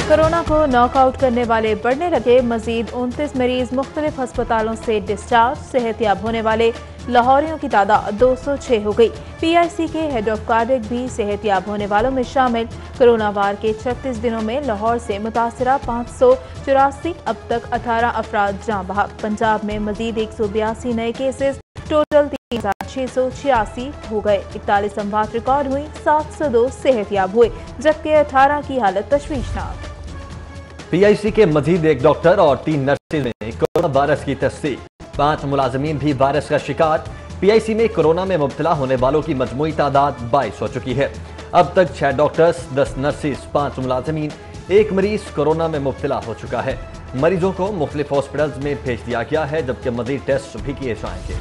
Corona को knockout करने वाले बढ़ने लगे। मजीद 29 मरीज मुख्तलिफ अस्पतालों से डिस्चार्ज। सेहतियाब होने वाले लाहौरियों की तादाद 206 हो गई। PIC के हेड ऑफ कार्डिक भी सेहतियाब होने वालों में शामिल। कोरोना वार के 36 दिनों में लाहौर से मुतासरा 584, अब तक 18 अफराद जाँ बहक। पंजाब में मजीद 182 नए केसेस, टोटल 3686 हो गए। 41 अमवात रिकॉर्ड हुई, 702 सेहतियाब हुए, जबकि 18 की हालत तशवीशनाक। PIC के मजीद एक डॉक्टर और 3 नर्सेज में कोरोना वायरस की तस्दीक। 5 मुलाजमीन भी वायरस का शिकार। PIC में कोरोना में मुब्तला होने वालों की मजमूई तादाद 22 हो चुकी है। अब तक 6 डॉक्टर्स, 10 नर्सेज, 5 मुलाजमीन, 1 मरीज कोरोना में मुब्तला हो चुका है। मरीजों को मुख्तलिफ हॉस्पिटल्स में भेज दिया गया है, जबकि मजीद टेस्ट भी किए जाएंगे।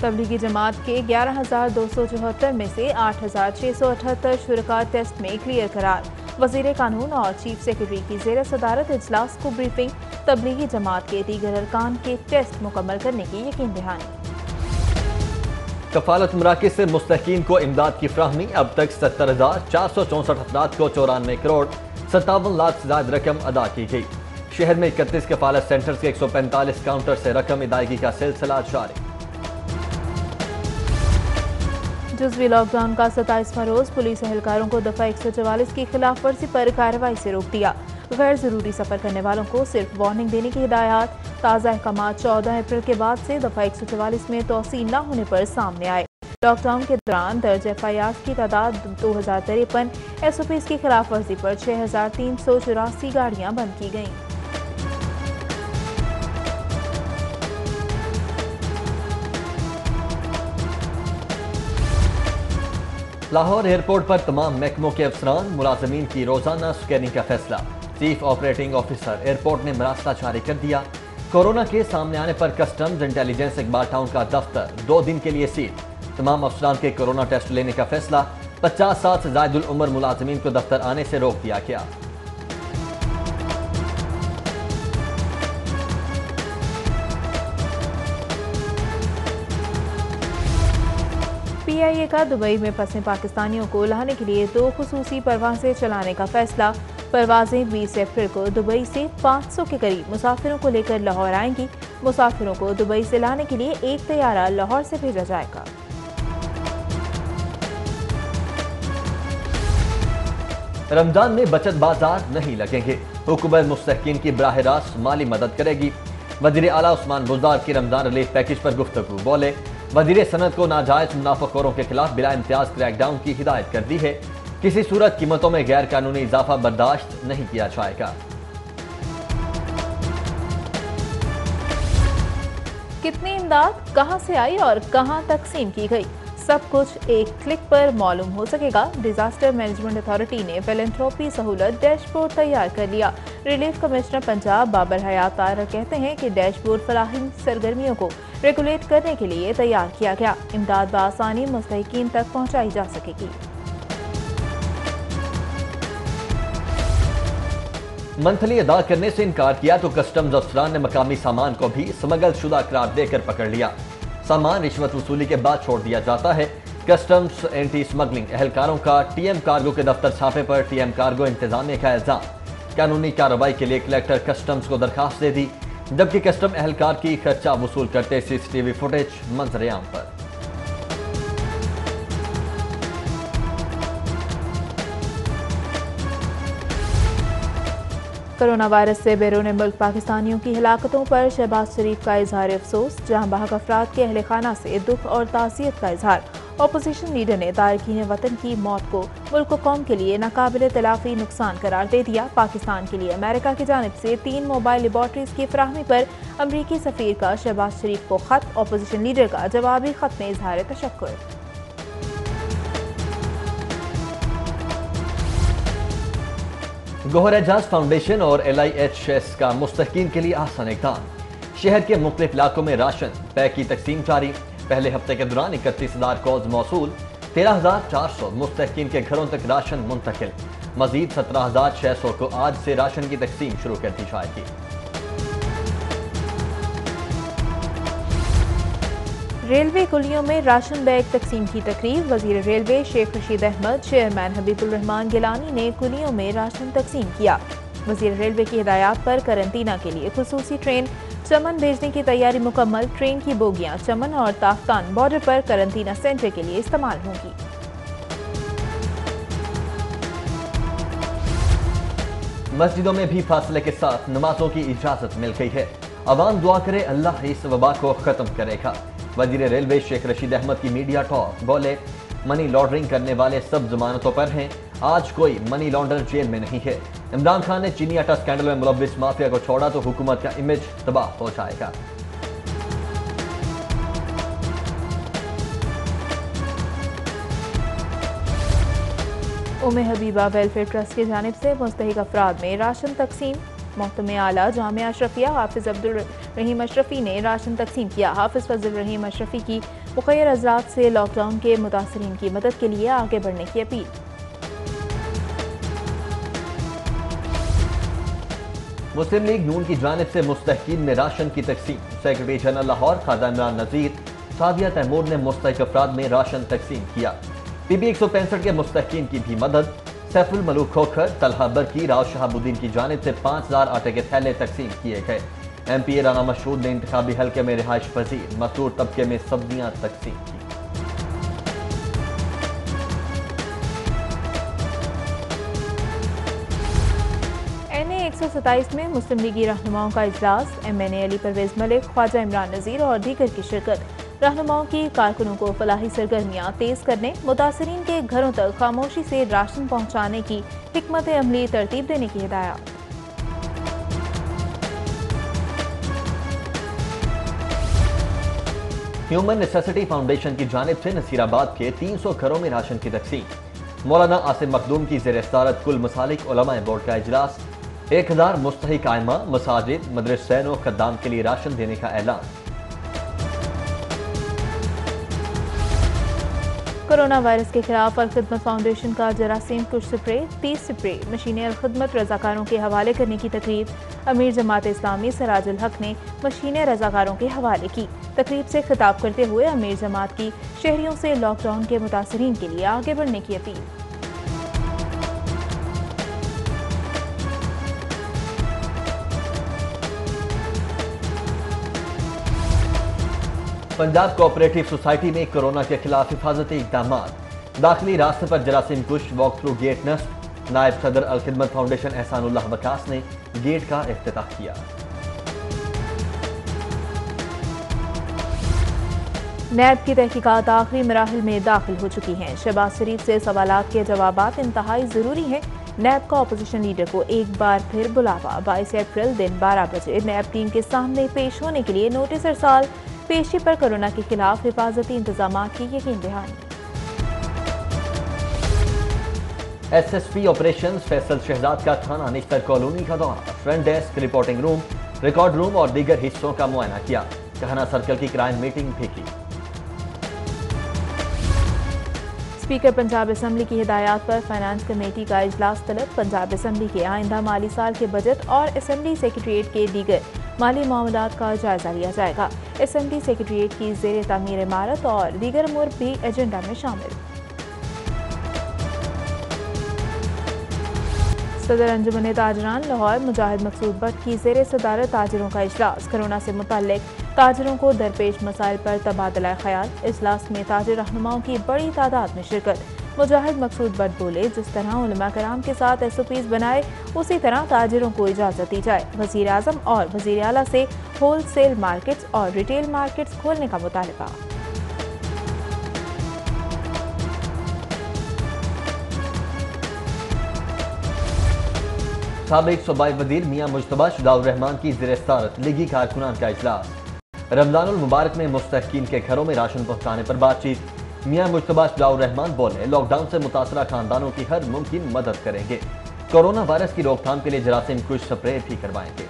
तबलीगी जमात के 11,274 में से 8,678 शुरका टेस्ट में क्लियर करार। वजीर कानून और चीफ सेक्रेटरी की जेर सदारत इजलास को ब्रीफिंग। तबलीगी जमात के दीगर अरकान के टेस्ट मुकम्मल करने की यकीन दहानी। कफालत मराकिज से मुस्तहकीन को इमदाद की फ्राहमी। अब तक 70,464 अफराद को 94 करोड़ 57 लाख से ज्यादा रकम अदा की गई। शहर में 31 कफालत सेंटर के 145 काउंटर से रकम अदायगी का सिलसिला जारी। जुज़वी लॉकडाउन का 27वां रोज पुलिस एहलकारों को दफा 144 की खिलाफ वर्जी पर कार्रवाई से रोक दिया। गैर जरूरी सफर करने वालों को सिर्फ वार्निंग देने की हिदायत। ताज़ा अहकाम 14 अप्रैल के बाद से दफा 144 में तोसी न होने पर सामने आए। लॉकडाउन के दौरान दर्ज FIR की तादाद 2053, SOPs की खिलाफ वर्जी पर 6384 गाड़ियां बंद की गईं। लाहौर एयरपोर्ट पर तमाम महकमों के अफसरान, मुलाजमीन की रोजाना स्कैनिंग का फैसला। चीफ ऑपरेटिंग ऑफिसर एयरपोर्ट ने मरासला जारी कर दिया। कोरोना के सामने आने पर कस्टम्स इंटेलिजेंस इकबाल टाउन का दफ्तर 2 दिन के लिए सील। तमाम अफसरान के कोरोना टेस्ट लेने का फैसला। 50 साल से जायद उम्र मुलाजमीन को दफ्तर आने से रोक दिया गया। PIA का दुबई में फंसे पाकिस्तानियों को लाने के लिए 2 खुसूसी परवाजें चलाने का फैसला। परवाजें 20 अप्रैल को दुबई से 500 के करीब मुसाफिरों को लेकर लाहौर आएंगी। मुसाफिरों को दुबई से लाने के लिए एक तैयारा लाहौर से भेजा जाएगा। रमजान में बचत बाजार नहीं लगेंगे। हुकूमत मुस्तहकीन की बराह रास्त माली मदद करेगी। वजीर आला उस्मान बुज़दार की रमजान रिलीफ पैकेज पर गुफ्तगू। बोले, वजीर सनत को नाजायज मुनाफाखोरों के खिलाफ बिला इम्तियाज क्रैकडाउन की हिदायत कर दी है। किसी सूरत कीमतों में गैर कानूनी इजाफा बर्दाश्त नहीं किया जाएगा। कितनी इमदाद कहां से आई और कहां तकसीम की गई, सब कुछ एक क्लिक पर मालूम हो सकेगा। डिजास्टर मैनेजमेंट अथॉरिटी ने फिलैंथ्रोपी सहूलत डैशबोर्ड तैयार कर लिया। रिलीफ कमिश्नर पंजाब बाबर हयात तारा कहते हैं कि डैशबोर्ड फलाही सरगर्मियों को रेगुलेट करने के लिए तैयार किया गया। इमदाद बआसानी मुस्तहिकीन तक पहुंचाई जा सकेगी। मंथली अदा करने से इनकार किया तो कस्टम्स अफसरान ने मकामी सामान को भी स्मगल शुदा करार देकर पकड़ लिया। सामान रिश्वत वसूली के बाद छोड़ दिया जाता है। कस्टम्स एंटी स्मगलिंग एहलकारों का TM कार्गो के दफ्तर छापे पर TM कार्गो इंतजामिया का इल्जाम। कानूनी कार्रवाई के लिए कलेक्टर कस्टम्स को दरखास्त दे दी, जबकि कस्टम एहलकार की खर्चा वसूल करते CCTV फुटेज मंजर-ए-आम पर। कोरोना वायरस से बैरून मुल्क पाकिस्तानियों की हिलाकतों पर शहबाज शरीफ का इजहार अफसोस। जहां बहक अफराद के अहल खाना से दुख और तासियत का इजहार। अपोजिशन लीडर ने तारकीन वतन की मौत को मुल्क कौम के लिए नाकाबिल तलाफी नुकसान करार दे दिया। पाकिस्तान के लिए अमेरिका की जानिब से 3 मोबाइल लेबॉर्ट्रीज की फराहमी पर अमरीकी सफीर का शहबाज शरीफ को खत। अपोजिशन लीडर का जवाबी खत में इजहार तशक्कुर। गोहर एजाज फाउंडेशन और LIHS का मुस्तहकीन के लिए आसान इक़दाम। शहर के मुख्तलिफ इलाकों में राशन पैक की तकसीम जारी। पहले हफ्ते के दौरान 31,000 कॉल्स मौसूल। 13,400 मुस्तहकीन के घरों तक राशन मुंतकिल। मजीद 17,600 को आज से राशन की तकसीम शुरू कर दी जाएगी। रेलवे कुलियों में राशन बैग तकसीम की तकरीब। वजीर रेलवे शेख रशीद अहमद, चेयरमैन हबीबुर रहमान गिलानी ने कुलियों में राशन तकसीम किया। वजीर रेलवे की हिदायत पर करंतना के लिए खुसूसी ट्रेन चमन भेजने की तैयारी मुकम्मल। ट्रेन की बोगियां चमन और ताफ्तान बॉर्डर पर करंतना सेंटर के लिए इस्तेमाल होंगी। मस्जिदों में भी फासले के साथ नमाजों की इजाजत मिल गई है। अवाम दुआ करे, अल्लाह इस वबा को खत्म करेगा। वजीर रेलवे शेख रशीद अहमद की मीडिया टॉक, बोले मनी लॉन्ड्रिंग करने वाले सब जमानतों पर हैं। आज कोई मनी लॉन्डर जेल में नहीं है। इमरान खान ने चीनी आटा स्कैंडल में मुलव्विस माफिया को छोड़ा तो हुकूमत का इमेज तबाह हो जाएगा। उम्मे हबीबा वेलफेयर ट्रस्ट की जानिब से मुस्तहिक अफराद में राशन तकसीम। मोहतमे आला जामिया अशरफिया हाफिज अब्दुल रहीम अशरफी ने राशन तकसीम किया। हाफिज फजल रहीम अशरफी की मुखैर हज़रात से लॉकडाउन के मुतासरीन की मदद के लिए आगे बढ़ने की अपील। मुस्लिम लीग नून की जानिब से मुस्तहकीन में राशन की तकसीम। सेक्रेटरी जनरल लाहौर खाजा इमरान नज़ीर, सादिया तैमूर ने मुस्तहिक अफराद में राशन तकसीम किया। PB 165 के मुस्तहकीन की भी मदद। सैफुल मलूक खोखर, तलहा बरकी, राव शहाबुद्दीन की जानिब से 5000 आटे के थैले तकसीम किए गए। MPA राना मशहूद ने इंतखाबी हल्के में रिहाइश पजीर मजदूर तबके में सब्जियां तकसीम की। NA 127 में मुस्लिम लीगी रहनुमाओं का इजलास। MNA अली परवेज मलिक, ख्वाजा इमरान नज़ीर और दीगर की शिरकत। रहनुमाओं की कारकुनों को फलाही सरगर्मियाँ तेज करने, मुतासरीन के घरों तक खामोशी से राशन पहुँचाने की हिकमत अमली तरतीब देने की हिदायत। ह्यूमन नेसेसिटी फाउंडेशन की जानिब से नसीराबाद के 300 घरों में राशन की तकसीम। मौलाना आसिम मखदूम की ज़ेर सदारत कुल मसालिक उलमाए बोर्ड का इजलास। 1000 मुस्तहिक आइमा, मसाजिद, मदरसैन और खद्दाम के लिए राशन देने का ऐलान। कोरोना वायरस के खिलाफ अलखिदमत फाउंडेशन का जरासीम कुश स्प्रे, 30 स्प्रे मशीनें अलखिदमत रजाकारों के हवाले करने की तकरीब। अमीर जमात इस्लामी सराजुल हक ने मशीनें रजाकारों के हवाले की। तकरीब से खिताब करते हुए अमीर जमात की शहरियों से लॉकडाउन के मुतासरीन के लिए आगे बढ़ने की अपील। पंजाब कोऑपरेटिव सोसाइटी में कोरोना के खिलाफ हिफाजती इकदाम। दाखिली रास्ते पर जरासीम कुश, वॉक थ्रू गेट नस्ब। नायब सदर अलखिदमत फाउंडेशन एहसानुल्लाह वकास ने गेट का इफ्तिताह किया। नैब की तहकीकात आखिरी मराहिल में दाखिल हो चुकी हैं। शहबाज शरीफ से सवालात के जवाबात इंतहाई जरूरी हैं। नैब का अपोजिशन लीडर को एक बार फिर बुलावा। 22 अप्रैल दिन 12 बजे नैब टीम के सामने पेश होने के लिए नोटिस अरसाल। पेशी पर कोरोना के खिलाफ हिफाजती इंतजाम की यकीन दहानी। SSP ऑपरेशन फैसल शहजाद का थाना निश्तर कॉलोनी का दौरा। Front desk, reporting room, record room और दीगर हिस्सों का मुआयना किया। कहना सर्कल की क्राइम मीटिंग भी की। स्पीकर पंजाब असम्बली की हिदायत पर फाइनेंस कमेटी का इजलास तलब। पंजाब असम्बली के आइंदा माली साल के बजट और असम्बली सेक्रेटरीट के दीगर माली मामलात का जायजा लिया जाएगा। असम्बली सेक्रेटरीट की ज़ेर तामीर इमारत और दीगर अमूर भी एजेंडा में शामिल। सदर अंजुमन ताजरान लाहौर मुजाहिद मकसूद भट्ट की ज़ेर सदारत ताजरों का इजलास। कोरोना से मुतल्लिक ताजरों को दरपेश मसाइल पर तबादला ख्याल। इजलास में ताजर रहनुमाओं की बड़ी तादाद में शिरकत। मुजाहिद मकसूद भट्ट बोले, जिस तरह उलमा कराम के साथ SOPs बनाए उसी तरह ताजरों को इजाज़त दी जाए। वज़ीर आज़म और वज़ीर आला से होल सेल मार्केट्स और रिटेल मार्केट्स खोलने का मुतालबा। साबिक सूबाई वज़ीर मियां मुज्तबा शुजाउर रहमान की ज़ेर सदारत लीगी कारकुनान का इजलास। रमजानुल मुबारक में मुस्तहकीन के घरों में राशन पहुँचाने पर बातचीत। मियां मुज्तबा शुजाउर रहमान बोले, लॉकडाउन से मुतासरा खानदानों की हर मुमकिन मदद करेंगे। कोरोना वायरस की रोकथाम के लिए जरासीम कुश स्प्रे भी करवाएंगे।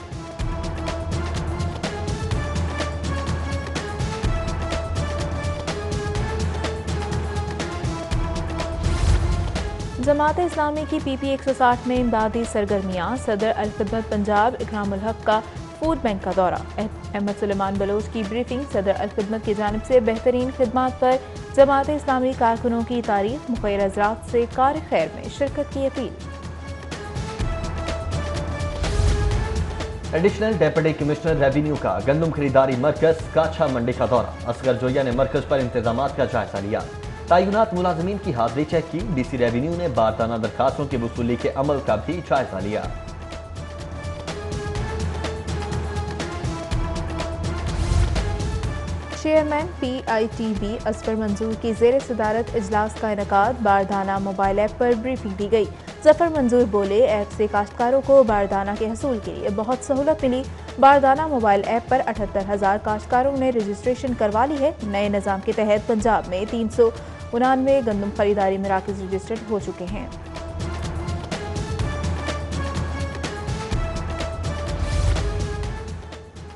जमात इस्लामी की PP 160 में इमदादी सरगर्मियाँ। सदर अलखिदमत पंजाब इकरामुल हक का फूड बैंक का दौरा। अहमद सुलेमान बलोच की ब्रीफिंग। सदर अल-खिदमत की जानिब से बेहतरीन खिदमात पर जमात इस्लामी कारकुनों की तारीफ। मुखैर हज़रात से कार खैर में शिरकत की appeal. Additional deputy commissioner revenue का गंदम खरीदारी मरकज काछा मंडी का दौरा। असगर जोया ने मरकज पर इंतजामात का जायजा लिया। तैनात मुलाजमीन की हाजिरी चेक की। डीसी रेवेन्यू ने बारदाना दरखास्तों की वसूली के अमल का भी जायजा लिया। चेयरमैन PITB असफर मंजूर की ज़ेर सदारत इजलास का इनेकाद। बारदाना मोबाइल ऐप पर ब्रीफिंग दी गई। जफर मंजूर बोले, ऐप से काश्तकारों को बारदाना के हसूल के लिए बहुत सहूलत मिली। बारदाना मोबाइल ऐप पर 78,000 काश्तकारों ने रजिस्ट्रेशन करवा ली है। नए निज़ाम के तहत पंजाब में 399 गंदम खरीदारी मराकज़ रजिस्टर्ड हो चुके हैं।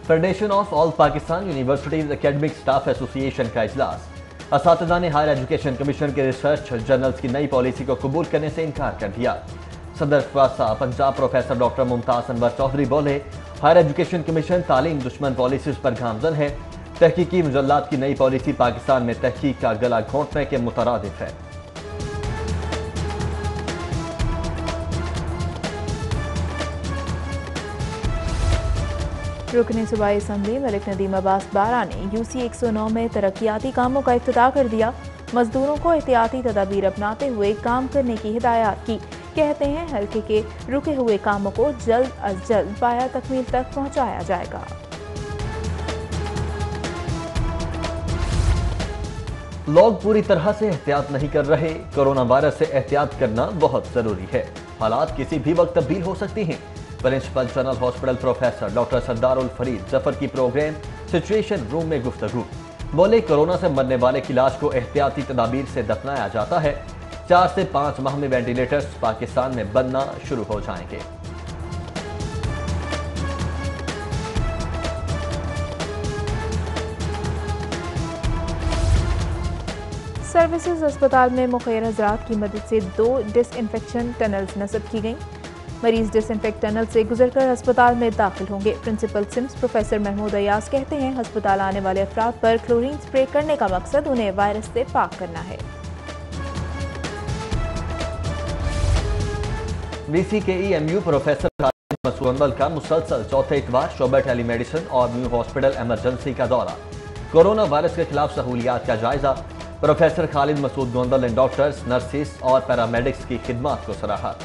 Federation of all Pakistan universities academic staff association का इजलास। असातिज़ा ने हायर एजुकेशन कमीशन के रिसर्च जर्नल्स की नई पॉलिसी को कबूल करने से इनकार कर दिया। सदर ख्वासा पंजाब प्रोफेसर डॉक्टर मुमताज अनवर चौधरी बोले, हायर एजुकेशन कमीशन तालीम दुश्मन पॉलिसीज पर गामजन है। तहकीकी मुजल्लात की नई पॉलिसी पाकिस्तान में तहकीक का गला घोंटने के मुतरादिफ है। रुकने सूबाई असम्बली मलिक नदीम अब्बास बारा ने UC 109 में तरक्याती कामों का इफ्तिताह कर दिया। मजदूरों को एहतियाती तदाबीर अपनाते हुए काम करने की हिदायत की। कहते हैं हल्के के रुके हुए कामों को जल्द अज जल्द पाया तकमील तक पहुंचाया जाएगा। लोग पूरी तरह से एहतियात नहीं कर रहे। कोरोना वायरस से एहतियात करना बहुत जरूरी है। हालात किसी भी वक्त तब्दील हो सकती हैं। Principal general hospital professor doctor Sardarul Farid Zafar की प्रोग्राम सिचुएशन रूम में गुफ्तगू। बोले, कोरोना से मरने वाले की लाश को एहतियाती तदाबीर से दफनाया जाता है। 4 से 5 माह में वेंटिलेटर्स पाकिस्तान में बनना शुरू हो जाएंगे। सर्विसेज अस्पताल में मुखैर हज़रात की मदद से 2 डिसइंफेक्शन टनल्स नस्ब की गईं। मरीज डिसइंफेक्ट टनल से गुजरकर अस्पताल में दाखिल होंगे। Principal SIMS professor Mahmood Ayaz कहते हैं, अस्पताल आने वाले अफराद पर क्लोरीन स्प्रे करने का मकसद उन्हें वायरस से पाक करना है। VCKEMU प्रोफेसर खालिद मसूद गोंदल का मुसलसल चौथे इतवार शोबा टेलीमेडिसिन और न्यू हॉस्पिटल इमरजेंसी का दौरा। कोरोना वायरस के खिलाफ सहूलियात का जायजा। प्रोफेसर खालिद मसूद गोंदल ने डॉक्टर्स, नर्सिस और पैरामेडिक्स की खिदमत को सराहा।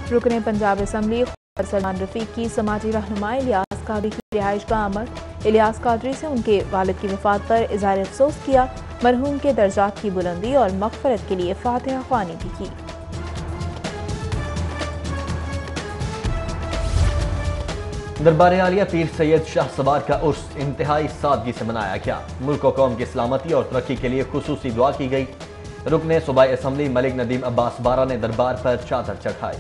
रुकने पंजाब असम्बली सलमान रफीक की समाजी रहनुमा इलियास कादरी की रिहाइश का आमद। इलियास कादरी से उनके वालिद की वफात पर इज़हार अफसोस किया। मरहूम के दर्जात की बुलंदी और मग़फ़िरत के लिए फातिहा ख्वानी भी की। दरबार आलिया पीर सैयद शाह सवार का उर्स इंतहाई सादगी से मनाया गया। मुल्क और कौम की सलामती और तरक्की के लिए खुसूसी दुआ की गई। रुकने सूबाई असम्बली मलिक नदीम अब्बास बारा ने दरबार पर चादर चढ़ाई।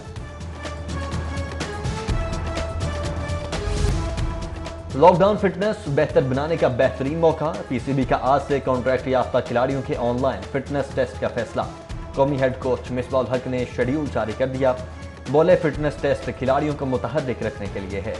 लॉकडाउन फिटनेस बेहतर बनाने का बेहतरीन मौका। PCB का आज से कॉन्ट्रैक्ट याफ्ता खिलाड़ियों के ऑनलाइन फिटनेस टेस्ट का फैसला। कौमी हेड कोच मिसबाह उल हक ने शेड्यूल जारी कर दिया। बोले, फिटनेस टेस्ट खिलाड़ियों को मुतहर्रिक रखने के लिए है।